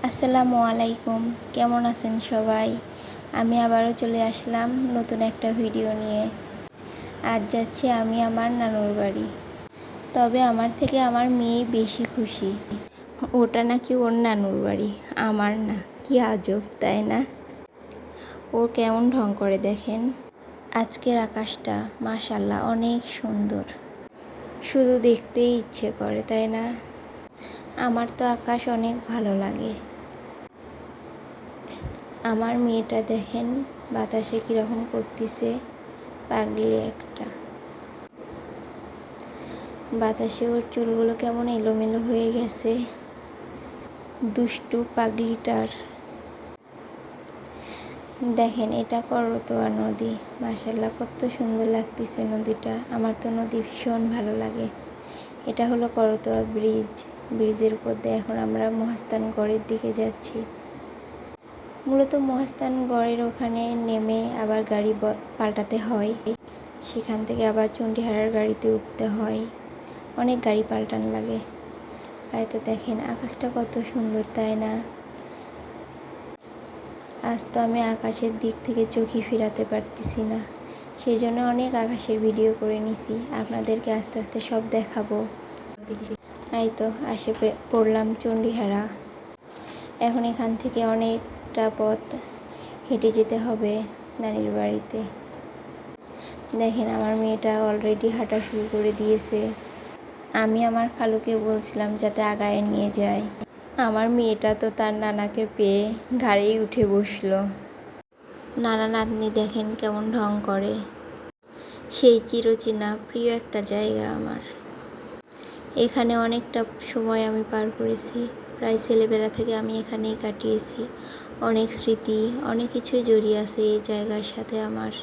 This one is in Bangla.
আসসালামু আলাইকুম, কেমন আছেন সবাই? আমি আবারও চলে আসলাম নতুন একটা ভিডিও নিয়ে। আজ যাচ্ছি আমি আমার নানুর বাড়ি। তবে আমার থেকে আমার মেয়ে বেশি খুশি। ওটা নাকি ওর নানুর বাড়ি, আমার না। কি আজব, তাই না? ও কেমন ঢং করে দেখেন। আজকের আকাশটা মাশাআল্লাহ অনেক সুন্দর, শুধু দেখতেই ইচ্ছে করে, তাই না? আমার তো আকাশ অনেক ভালো লাগে। আমার মেয়েটা দেখেন বাতাসে কীরকম করতেছে, পাগলি একটা। বাতাসে ওর চুলগুলো কেমন এলোমেলো হয়ে গেছে, দুষ্টু পাগলিটার। দেখেন এটা করতোয়া নদী, মাশাআল্লাহ কত সুন্দর লাগতেছে নদীটা। আমার তো নদী ভীষণ ভালো লাগে। এটা হলো করতোয়া ব্রিজ। ব্রিজের উপর দিয়ে এখন আমরা মহাস্থানগড়ের দিকে যাচ্ছি। মূলত মহাস্থানগড়ের ওখানে নেমে আবার গাড়ি পাল্টাতে হয়, সেখান থেকে আবার চণ্ডীহারার গাড়িতে উঠতে হয়। অনেক গাড়ি পাল্টানো লাগে। হয়তো দেখেন আকাশটা কত সুন্দর, তাই না? আজ তো আমি আকাশের দিক থেকে চোখই ফিরাতে পারতেছি না, সেই জন্য অনেক আকাশের ভিডিও করে নিছি। আপনাদেরকে আস্তে আস্তে সব দেখাবো। এই তো আসে পড়লাম চণ্ডীহারা। এখন এখান থেকে অনেকটা পথ হেঁটে যেতে হবে নানির বাড়িতে। দেখেন আমার মেয়েটা অলরেডি হাঁটা শুরু করে দিয়েছে। আমি আমার খালুকে বলছিলাম যাতে আগায় নিয়ে যায়। আমার মেয়েটা তো তার নানাকে পেয়ে ঘাড়েই উঠে বসলো। নানা নাতনি দেখেন কেমন ঢং করে। সেই চিরচেনা প্রিয় একটা জায়গা আমার। এখানে অনেকটা সময় আমি পার করেছি। প্রায় ছেলেবেলা থেকে আমি এখানেই কাটিয়েছি। অনেক স্মৃতি, অনেক কিছুই জড়িয়ে আছে এই জায়গার সাথে আমার।